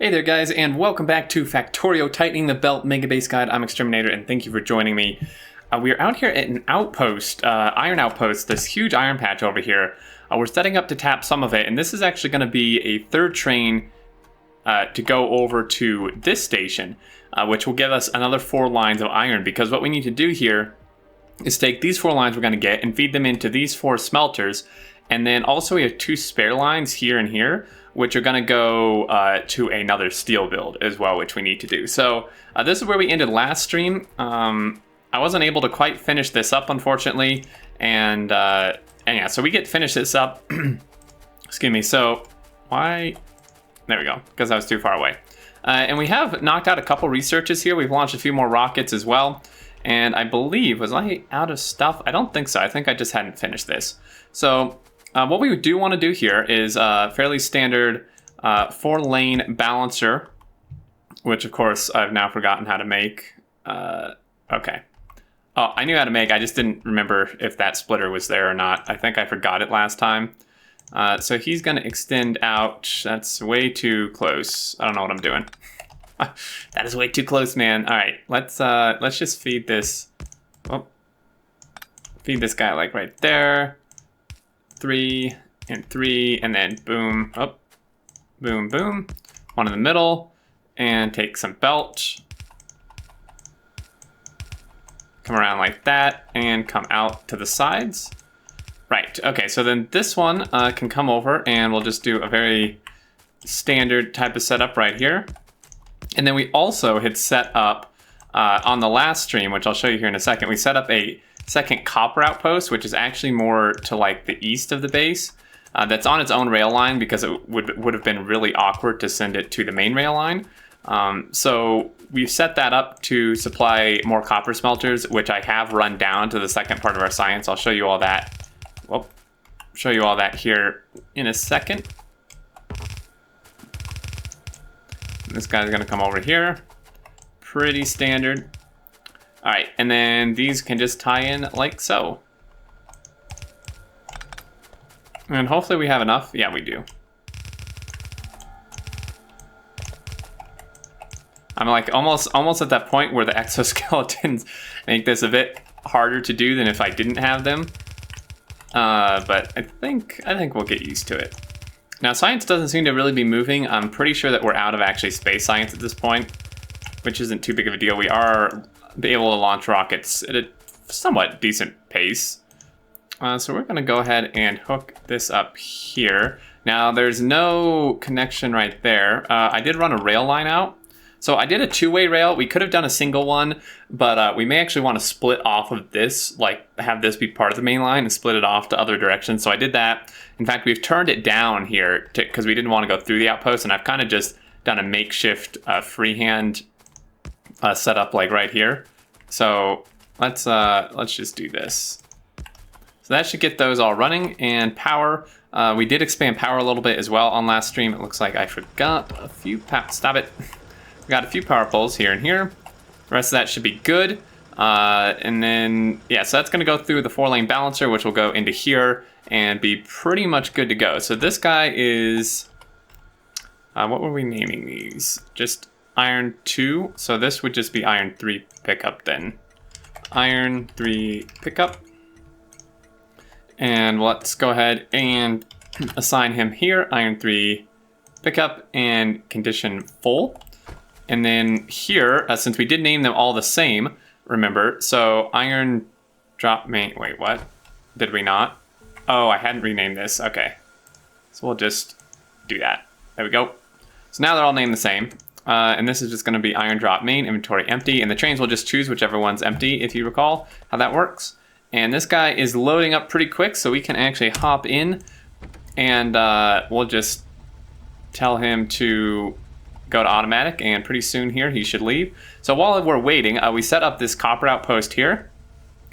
Hey there guys, and welcome back to Factorio Tightening the Belt Megabase Guide. I'm Xterminator, and thank you for joining me. We're out here at an outpost, iron outpost, this huge iron patch over here. We're setting up to tap some of it, and this is actually going to be a third train to go over to this station, which will give us another 4 lines of iron, because what we need to do here is take these 4 lines we're going to get and feed them into these 4 smelters, and then also we have 2 spare lines here and here, which are going to go to another steel build as well, which we need to do. So this is where we ended last stream. I wasn't able to quite finish this up, unfortunately, and yeah, so we get to finish this up. Excuse me. So why? There we go, because I was too far away. And we have knocked out a couple researches here. We've launched a few more rockets as well. And I believe, was I out of stuff? I don't think so. I think I just hadn't finished this. So what we do want to do here is a fairly standard 4-lane balancer, which of course I've now forgotten how to make. Okay. Oh, I knew how to make, I just didn't remember if that splitter was there or not. I think I forgot it last time. So he's going to extend out. That's way too close. I don't know what I'm doing. That is way too close, man. All right, let's just feed this. Oh, feed this guy like right there. 3 and 3, and then boom, oh, boom, boom. 1 in the middle, and take some belt. Come around like that, and come out to the sides. Right, okay, so then this one can come over, and we'll just do a very standard type of setup right here. And then we also had set up, on the last stream, which I'll show you here in a second, we set up a second copper outpost, which is actually more to like the east of the base. That's on its own rail line, because it would have been really awkward to send it to the main rail line. So we've set that up to supply more copper smelters, which I have run down to the second part of our science. I'll show you all that. Well, show you all that here in a second. This guy's gonna come over here. Pretty standard. All right, and then these can just tie in like so. And hopefully we have enough. Yeah, we do. I'm like almost at that point where the exoskeletons make this a bit harder to do than if I didn't have them. But I think we'll get used to it. Now, science doesn't seem to really be moving. I'm pretty sure that we're out of actually space science at this point, which isn't too big of a deal. We are able to launch rockets at a somewhat decent pace. So we're going to go ahead and hook this up here. Now, there's no connection right there. I did run a rail line out. So I did a 2-way rail. We could have done a single one, but we may actually want to split off of this, like have this be part of the main line and split it off to other directions. So I did that. In fact, we've turned it down here because we didn't want to go through the outpost, and I've kind of just done a makeshift freehand setup like right here. So let's just do this. So that should get those all running. And power, we did expand power a little bit as well on last stream. It looks like I forgot a few stop it. We got a few power poles here and here. The rest of that should be good. And then, yeah, so that's going to go through the 4-lane balancer, which will go into here and be pretty much good to go. So this guy is, what were we naming these? Just iron 2. So this would just be iron 3 pickup then. Iron 3 pickup. And let's go ahead and assign him here, iron 3 pickup and condition full. And then here, since we did name them all the same, remember, so iron drop main, wait, what? Did we not? Oh, I hadn't renamed this, okay. So we'll just do that. There we go. So now they're all named the same. And this is just gonna be iron drop main, inventory empty, and the trains will just choose whichever one's empty, if you recall how that works. And this guy is loading up pretty quick, so we can actually hop in, and we'll just tell him to go to automatic, and pretty soon here he should leave. So while we're waiting, we set up this copper outpost here.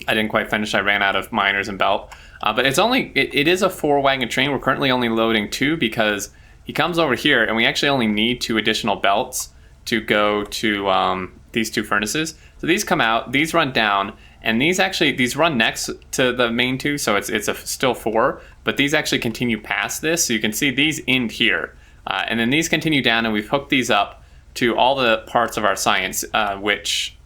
I didn't quite finish, I ran out of miners and belt. But it's only, it is a 4-wagon train. We're currently only loading 2 because he comes over here and we actually only need 2 additional belts to go to these 2 furnaces. So these come out, these run down, and these run next to the main 2, so it's still 4, but these actually continue past this, so you can see these end here. And then these continue down, and we've hooked these up to all the parts of our science, which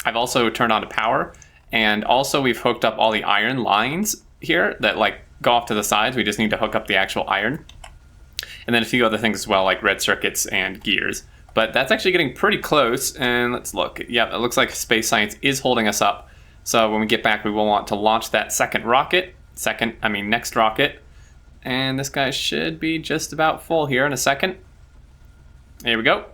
I've also turned on to power. And also we've hooked up all the iron lines here that like go off to the sides. We just need to hook up the actual iron. And then a few other things as well, like red circuits and gears. But that's actually getting pretty close. And let's look. Yeah, it looks like space science is holding us up. So when we get back, we will want to launch that next rocket. And this guy should be just about full here in a second. There we go.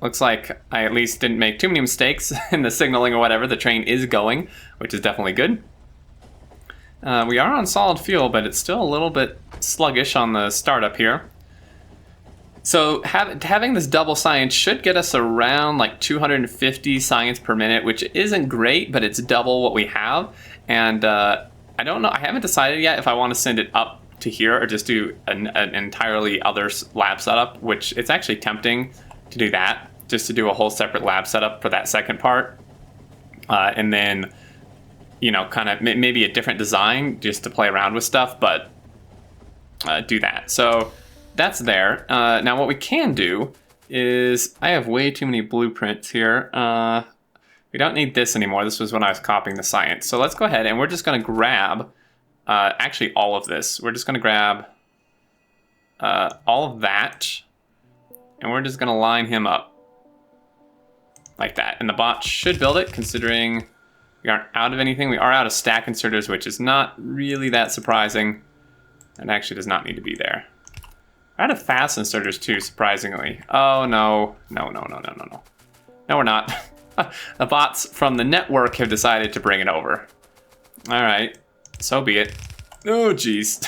Looks like I at least didn't make too many mistakes in the signaling or whatever. The train is going, which is definitely good. We are on solid fuel, but it's still a little bit sluggish on the startup here. So having this double science should get us around like 250 science per minute, which isn't great, but it's double what we have. And I don't know, I haven't decided yet if I want to send it up to here or just do an entirely other lab setup, which it's actually tempting to do that, just to do a whole separate lab setup for that second part. And then, you know, kind of maybe a different design just to play around with stuff, but do that. So that's there. Now what we can do is, I have way too many blueprints here. We don't need this anymore. This was when I was copying the science. So let's go ahead and we're just going to grab actually all of this. We're just going to grab all of that, and we're just going to line him up like that. And the bot should build it, considering we aren't out of anything. We are out of stack inserters, which is not really that surprising. It actually does not need to be there. We're out of fast inserters too, surprisingly. Oh no, no, no, no, no, no, no. No, we're not. The bots from the network have decided to bring it over. All right, so be it. Oh geez,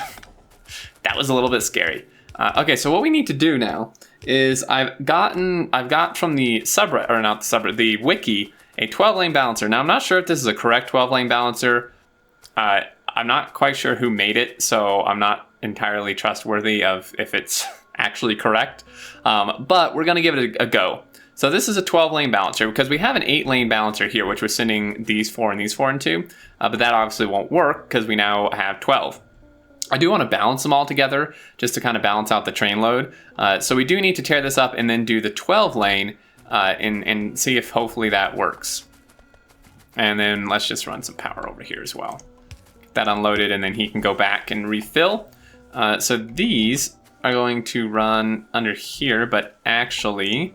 that was a little bit scary. Okay, so what we need to do now is I've got from the subreddit, or not the subreddit, the wiki, a 12-lane balancer. Now I'm not sure if this is a correct 12-lane balancer. I'm not quite sure who made it, so I'm not entirely trustworthy of if it's actually correct. But we're gonna give it a go. So this is a 12-lane balancer because we have an 8-lane balancer here, which we're sending these 4 and these 4 into, but that obviously won't work because we now have 12. I do want to balance them all together just to kind of balance out the train load. So we do need to tear this up and then do the 12-lane and see if hopefully that works. And then let's just run some power over here as well. Get that unloaded, and then he can go back and refill. So these are going to run under here, but actually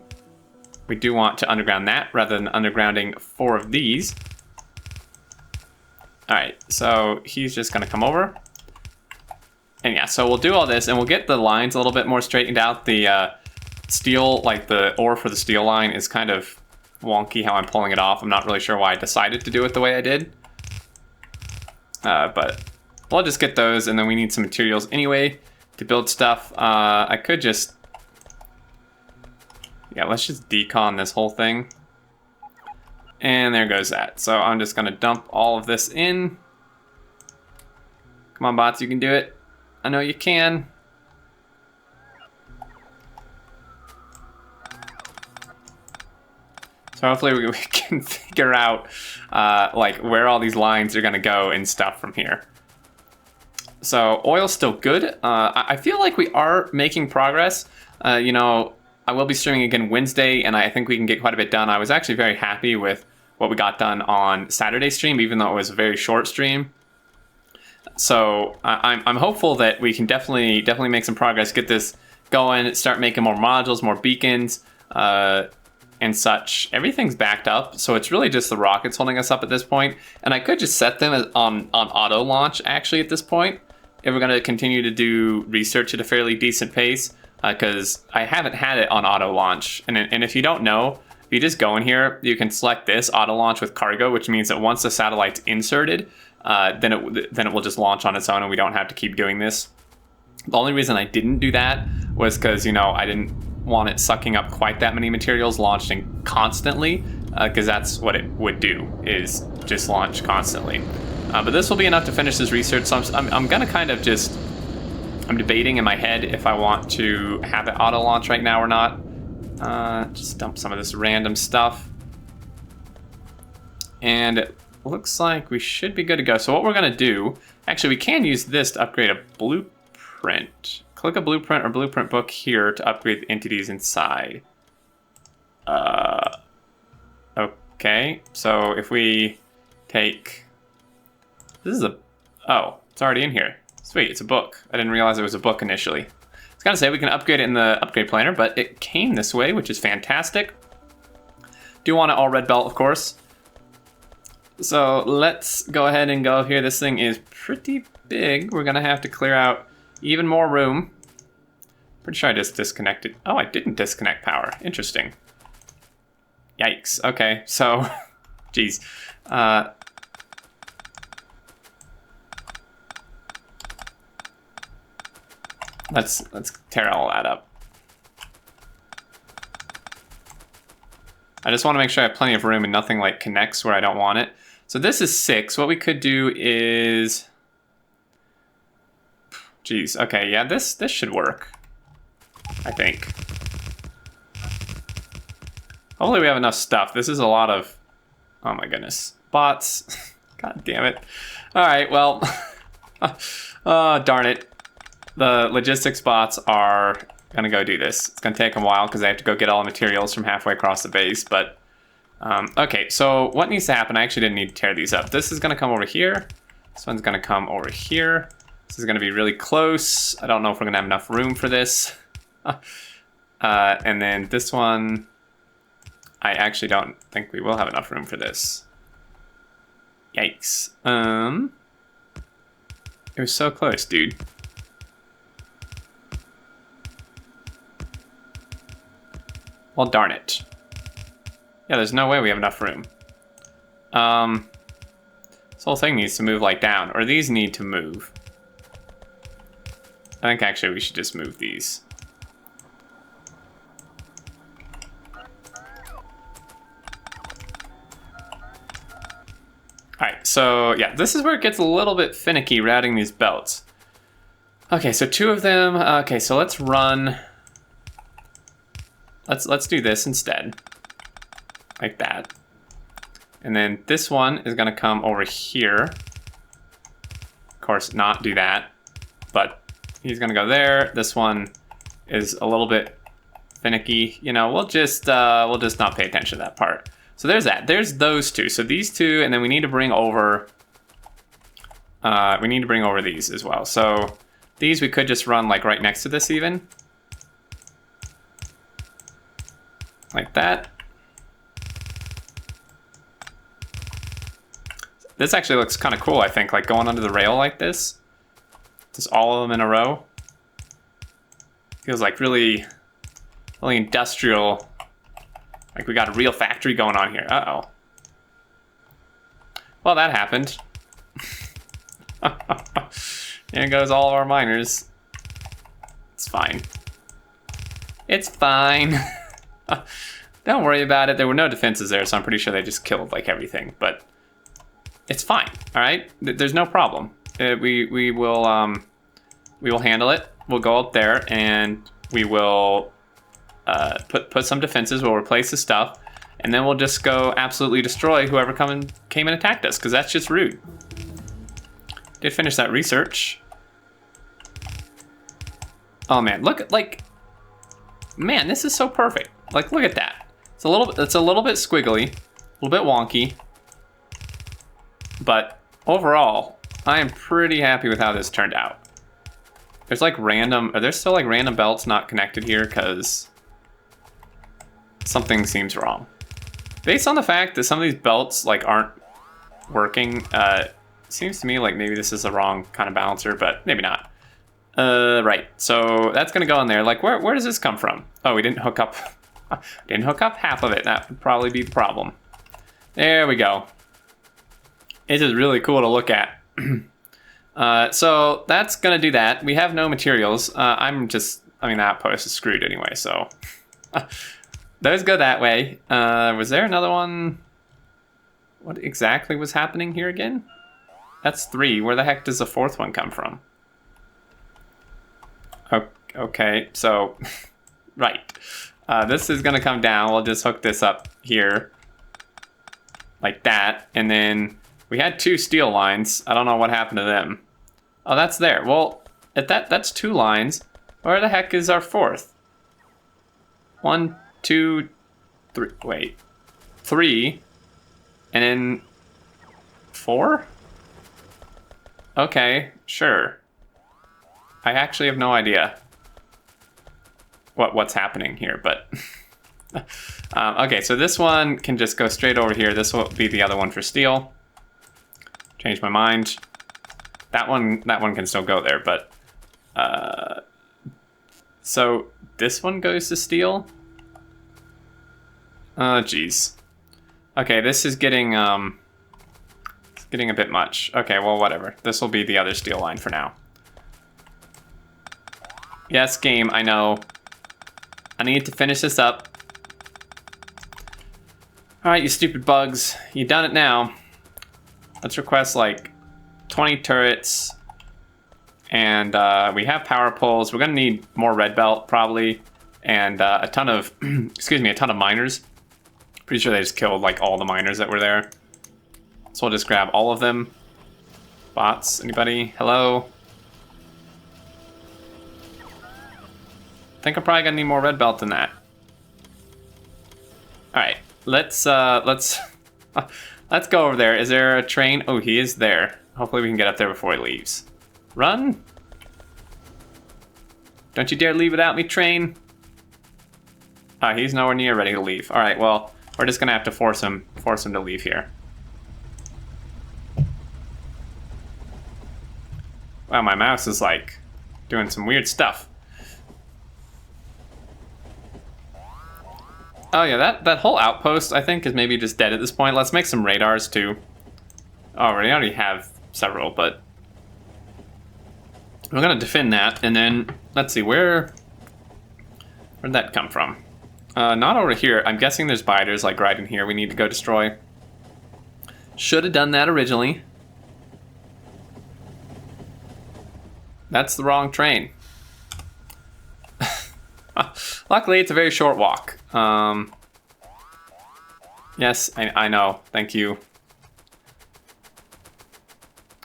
we do want to underground that rather than undergrounding 4 of these. All right, so he's just gonna come over. And yeah, so we'll do all this and we'll get the lines a little bit more straightened out. The steel, like the ore for the steel line is kind of wonky how I'm pulling it off. I'm not really sure why I decided to do it the way I did. But we'll just get those, and then we need some materials anyway to build stuff. I could just, yeah, let's just decon this whole thing. And there goes that. So I'm just gonna dump all of this in. Come on, bots, you can do it. I know you can. So hopefully we can figure out like where all these lines are gonna go and stuff from here. So oil's still good. I feel like we are making progress. You know, I will be streaming again Wednesday, and I think we can get quite a bit done. I was actually very happy with what we got done on Saturday's stream, even though it was a very short stream. So I'm hopeful that we can definitely make some progress, get this going, start making more modules, more beacons, and such. Everything's backed up, so it's really just the rockets holding us up at this point. And I could just set them on auto launch actually at this point, if we're going to continue to do research at a fairly decent pace, because I haven't had it on auto launch. And if you don't know, if you just go in here, you can select this auto launch with cargo, which means that once the satellite's inserted, then it will just launch on its own, and we don't have to keep doing this. The only reason I didn't do that was because, you know, I didn't want it sucking up quite that many materials launching constantly, because that's what it would do, is just launch constantly. But this will be enough to finish this research, so I'm gonna kind of just, I'm debating in my head if I want to have it auto launch right now or not. Just dump some of this random stuff. And it looks like we should be good to go. So what we're gonna do, actually we can use this to upgrade a blueprint Click a blueprint or blueprint book here to upgrade the entities inside. Okay, so if we take... This is a... Oh, it's already in here. Sweet, it's a book. I didn't realize it was a book initially. I was gonna say we can upgrade it in the upgrade planner, but it came this way, which is fantastic. Do want an all red belt, of course. So let's go ahead and go here. This thing is pretty big. We're gonna have to clear out even more room. Pretty sure I just disconnected. Oh, I didn't disconnect power. Interesting. Yikes. Okay, so, geez. Let's tear all that up. I just want to make sure I have plenty of room and nothing like connects where I don't want it. So this is 6. What we could do is, geez. Okay, yeah, this should work. I think. Hopefully we have enough stuff. This is a lot of, oh my goodness, bots. God damn it. All right, well, darn it. The logistics bots are gonna go do this. It's gonna take them a while because they have to go get all the materials from halfway across the base, but okay, so what needs to happen? I actually didn't need to tear these up. This is gonna come over here. This one's gonna come over here. This is gonna be really close. I don't know if we're gonna have enough room for this. And then this one, I actually don't think we will have enough room for this. Yikes. It was so close, dude. Well, darn it. Yeah, there's no way we have enough room. This whole thing needs to move like down, or these need to move. I think actually we should just move these. Alright, so yeah, this is where it gets a little bit finicky routing these belts. Okay, so 2 of them. Okay, so let's run. Let's do this instead. Like that. And then this one is gonna come over here. Of course, not do that, but he's gonna go there. This one is a little bit finicky. You know, we'll just not pay attention to that part. So there's that. There's those 2. So these 2, and then we need to bring over. These as well. So these we could just run like right next to this even. Like that. This actually looks kind of cool, I think, like going under the rail like this. Just all of them in a row. Feels like really industrial. Like we got a real factory going on here. Uh-oh. Well, that happened. There goes all of our miners. It's fine. It's fine. Don't worry about it. There were no defenses there, so I'm pretty sure they just killed like everything. But it's fine. All right. There's no problem. We will handle it. We'll go up there and we will put some defenses. We'll replace the stuff, and then we'll just go absolutely destroy whoever came and attacked us, because that's just rude. Did finish that research. Oh man, look at man, this is so perfect. Like, look at that. It's a little bit squiggly, a little bit wonky, but overall, I am pretty happy with how this turned out. There's like are there still like random belts not connected here? Because something seems wrong. Based on the fact that some of these belts like aren't working, seems to me like maybe this is the wrong kind of balancer, but maybe not. Right, so that's gonna go in there. Like, where does this come from? Oh, we didn't hook up. Didn't hook up half of it. That would probably be the problem. There we go. It is really cool to look at. So that's gonna do that. We have no materials. I mean, the outpost is screwed anyway, so. Those go that way. Was there another one? What exactly was happening here again? That's 3. Where the heck does the 4th one come from? Okay, so, right. This is gonna come down. We'll just hook this up here. Like that. And then we had 2 steel lines. I don't know what happened to them. Oh, that's there. Well, that's 2 lines. Where the heck is our fourth? 1, 2, 3. Wait. 3. And then 4? Okay, sure. I actually have no idea what's happening here, but okay, so this one can just go straight over here. This will be the other one for steel. Change my mind. That one can still go there, but so this one goes to steel. Oh, geez. Okay, this is getting it's getting a bit much. Okay, well, whatever. This will be the other steel line for now. Yes, game, I know. I need to finish this up. Alright, you stupid bugs. You done it now. Let's request like 20 turrets. And we have power poles. We're gonna need more red belt probably. And a ton of, excuse me, a ton of miners. Pretty sure they just killed like all the miners that were there. So we'll just grab all of them. Bots, anybody? Hello? I think I'm probably gonna need more red belt than that. Alright, let's let's go over there. Is there a train? Oh, he is there. Hopefully we can get up there before he leaves. Run! Don't you dare leave without me, train. He's nowhere near ready to leave. Alright, well, we're just gonna have to force him to leave here. Wow, my mouse is like doing some weird stuff. Oh yeah, that whole outpost I think is maybe just dead at this point. Let's make some radars too. Oh, we already have several, but we're gonna defend that, and then let's see where'd that come from? Not over here. I'm guessing there's biters like right in here we need to go destroy. Should have done that originally. That's the wrong train. Luckily, it's a very short walk. Yes, I know. Thank you.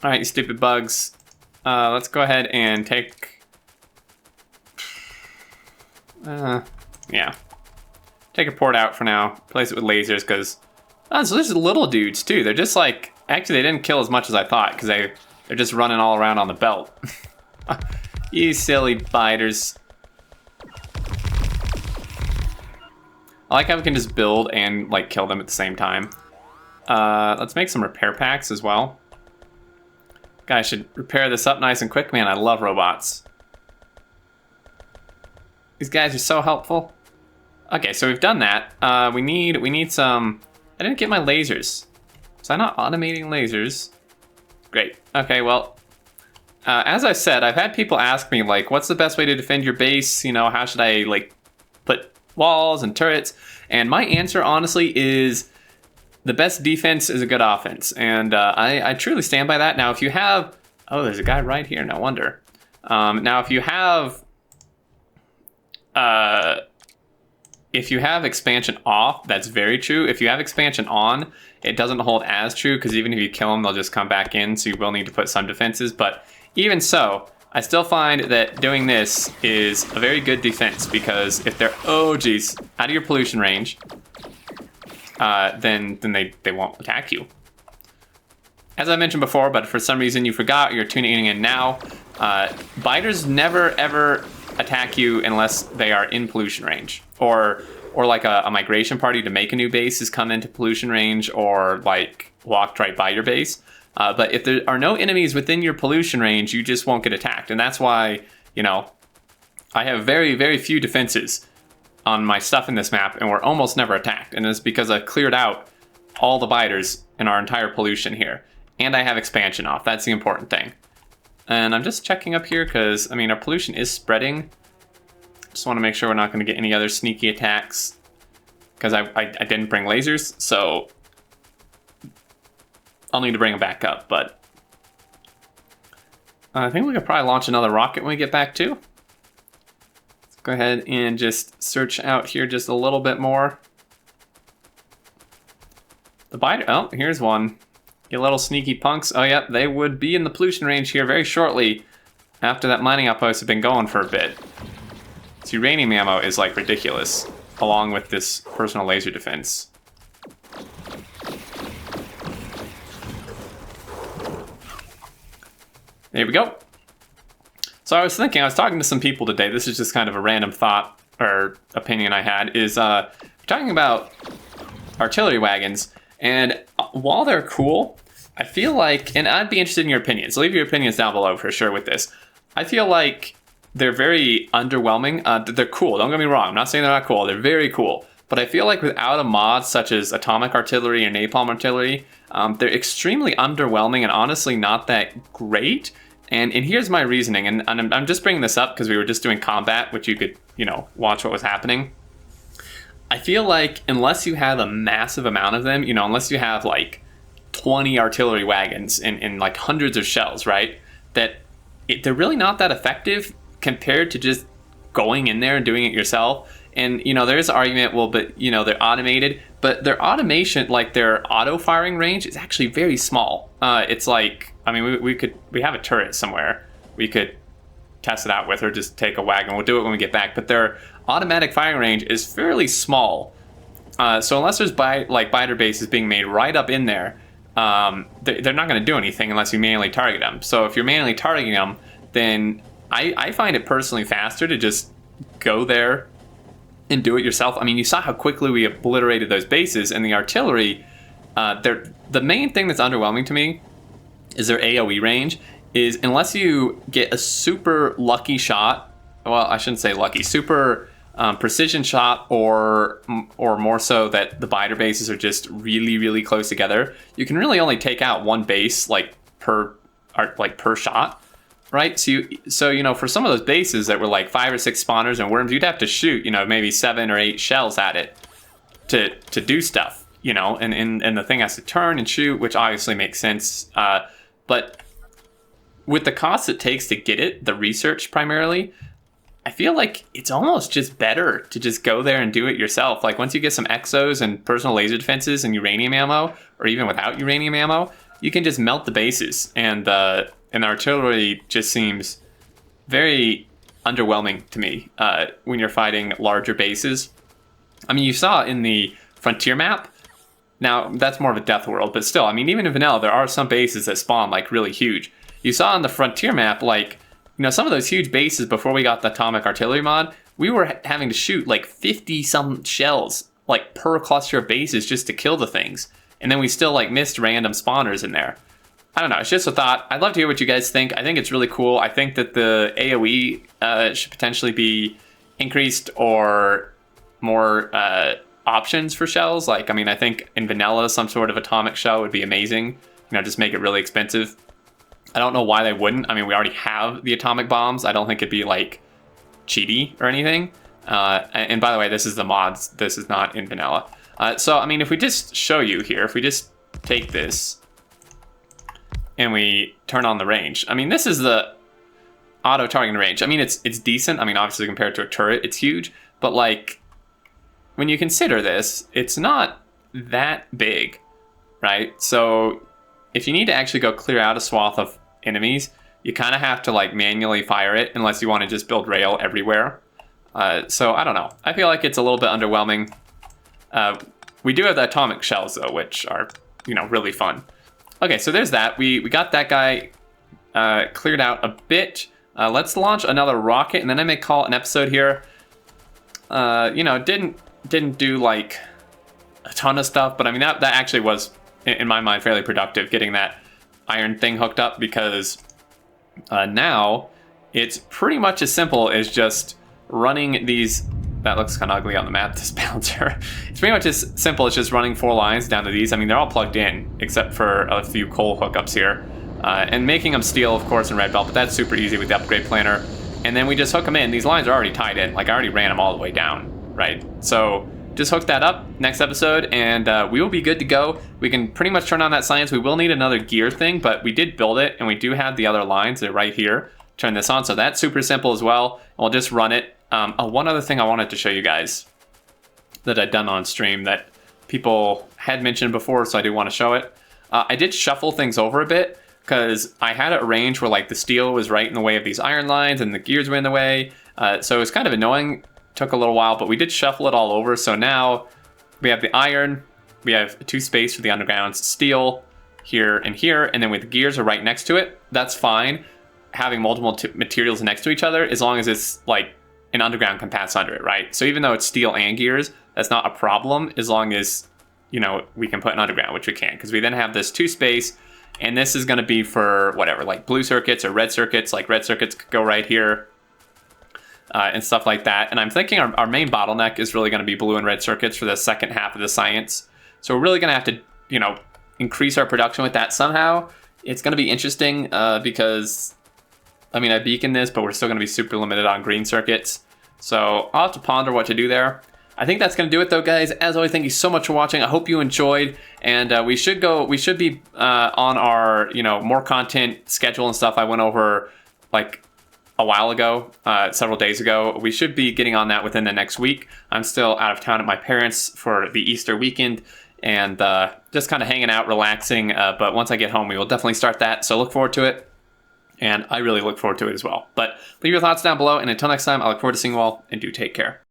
Alright, you stupid bugs. Let's go ahead and take... yeah. Take a port out for now. Place it with lasers, because... Oh, so there's little dudes, too. They're just like... Actually, they didn't kill as much as I thought, because they're just running all around on the belt. You silly biters. I like how we can just build and like kill them at the same time. Let's make some repair packs as well. Guys should repair this up nice and quick. Man, I love robots. These guys are so helpful. Okay, so we've done that. We need some... I didn't get my lasers. Was I not automating lasers? Great. Okay, well... as I said, I've had people ask me, like, what's the best way to defend your base? You know, how should I, like, put walls and turrets? And my answer, honestly, is the best defense is a good offense. And I truly stand by that. Now, if you have... Oh, there's a guy right here. No wonder. Now, if you have... if you have expansion off, that's very true. If you have expansion on, it doesn't hold as true, because even if you kill them, they'll just come back in. So you will need to put some defenses. But even so, I still find that doing this is a very good defense, because if they're, oh geez, out of your pollution range, then they won't attack you. As I mentioned before, but for some reason you forgot, you're tuning in now, biters never ever attack you unless they are in pollution range, or like a migration party to make a new base has come into pollution range, or like walked right by your base. But if there are no enemies within your pollution range, you just won't get attacked. And that's why, you know, I have very, very few defenses on my stuff in this map, and we're almost never attacked. And it's because I've cleared out all the biters in our entire pollution here. And I have expansion off. That's the important thing. And I'm just checking up here because, I mean, our pollution is spreading. Just want to make sure we're not going to get any other sneaky attacks, because I didn't bring lasers, so... I'll need to bring them back up, but I think we could probably launch another rocket when we get back too. Let's go ahead and just search out here just a little bit more. The biter, oh, here's one. You little sneaky punks. Oh yeah, they would be in the pollution range here very shortly. after that mining outpost had been going for a bit. This uranium ammo is like ridiculous, along with this personal laser defense. There we go. So I was talking to some people today. This is just kind of a random thought or opinion I had, is talking about artillery wagons. And while they're cool, I feel like, and I'd be interested in your opinions. Leave your opinions down below for sure with this. I feel like they're very underwhelming. They're cool, don't get me wrong. I'm not saying they're not cool. They're very cool. But I feel like without a mod such as atomic artillery or napalm artillery, they're extremely underwhelming and honestly not that great. And here's my reasoning, and I'm just bringing this up because we were just doing combat, which you could, watch what was happening. I feel like unless you have a massive amount of them, unless you have like 20 artillery wagons and like hundreds of shells, right, they're really not that effective compared to just going in there and doing it yourself. And, there's an argument, well, but, they're automated, but their automation, like their auto firing range is actually very small. It's like, we have a turret somewhere we could test it out with, or just take a wagon. We'll do it when we get back. But their automatic firing range is fairly small. So unless there's biter bases being made right up in there, they're not going to do anything unless you manually target them. So if you're manually targeting them, then I find it personally faster to just go there and do it yourself. You saw how quickly we obliterated those bases, and the artillery, the main thing that's underwhelming to me is their AoE range. Is unless you get a super lucky shot, well, I shouldn't say lucky, super precision shot, or more so that the biter bases are just really, really close together, you can really only take out one base per shot, right? So for some of those bases that were like 5 or 6 spawners and worms, you'd have to shoot maybe 7 or 8 shells at it to do stuff, and the thing has to turn and shoot, which obviously makes sense, but with the cost it takes to get it, the research primarily, I feel like it's almost just better to just go there and do it yourself. Like once you get some exos and personal laser defenses and uranium ammo, or even without uranium ammo, you can just melt the bases. And the artillery just seems very underwhelming to me when you're fighting larger bases. You saw in the Frontier map, now that's more of a death world, but still, even in vanilla, there are some bases that spawn like really huge. You saw on the Frontier map, some of those huge bases before we got the atomic artillery mod, we were having to shoot like 50 some shells per cluster of bases just to kill the things. And then we still missed random spawners in there. I don't know, it's just a thought. I'd love to hear what you guys think. I think it's really cool. I think that the AoE should potentially be increased, or more options for shells. I think in vanilla, some sort of atomic shell would be amazing. Just make it really expensive. I don't know why they wouldn't. We already have the atomic bombs. I don't think it'd be cheaty or anything. And by the way, this is the mods. This is not in vanilla. So if we just show you here, if we just take this and we turn on the range, this is the auto targeting range. It's decent. Obviously compared to a turret, it's huge. But when you consider this, it's not that big, right? So if you need to actually go clear out a swath of enemies, you kind of have to manually fire it, unless you want to just build rail everywhere. So I don't know. I feel like it's a little bit underwhelming. We do have the atomic shells though, which are really fun. Okay, so there's that. We got that guy cleared out a bit. Let's launch another rocket, and then I may call it an episode here. Didn't do a ton of stuff, but that actually was, in my mind, fairly productive, getting that iron thing hooked up, because now it's pretty much as simple as just running these. That looks kind of ugly on the map, this bouncer. It's pretty much as simple as just running 4 lines down to these. They're all plugged in except for a few coal hookups here, and making them steel, of course, in red belt, but that's super easy with the upgrade planner. And then we just hook them in. These lines are already tied in. I already ran them all the way down, right? So just hook that up next episode, and we will be good to go. We can pretty much turn on that science. We will need another gear thing, but we did build it, and we do have the other lines. They're right here. Turn this on, so that's super simple as well. We'll just run it. One other thing I wanted to show you guys that I'd done on stream that people had mentioned before, so I do want to show it. I did shuffle things over a bit. because I had it arranged where like the steel was right in the way of these iron lines and the gears were in the way. So it was kind of annoying. Took a little while, but we did shuffle it all over. So now we have the iron, we have 2 space for the underground steel here, and then with the gears are right next to it. That's fine. Having multiple materials next to each other, as long as it's like an underground can pass under it, right? So even though it's steel and gears, that's not a problem as long as, you know, we can put an underground, which we can, because we then have this 2 space, and this is going to be for whatever, like blue circuits or red circuits. Like red circuits could go right here. And stuff like that. And I'm thinking our main bottleneck is really going to be blue and red circuits for the second half of the science. So we're really going to have to, you know, increase our production with that somehow. It's going to be interesting because, I mean, I beacon this, but we're still going to be super limited on green circuits. So I'll have to ponder what to do there. I think that's going to do it though, guys. As always, thank you so much for watching. I hope you enjoyed, and we should be on our, you know, more content schedule and stuff I went over like a while ago, several days ago. We should be getting on that within the next week. I'm still out of town at my parents' for the Easter weekend, and just kind of hanging out, relaxing. But once I get home, we will definitely start that. So look forward to it, and I really look forward to it as well. But leave your thoughts down below, and until next time, I look forward to seeing you all, and do take care.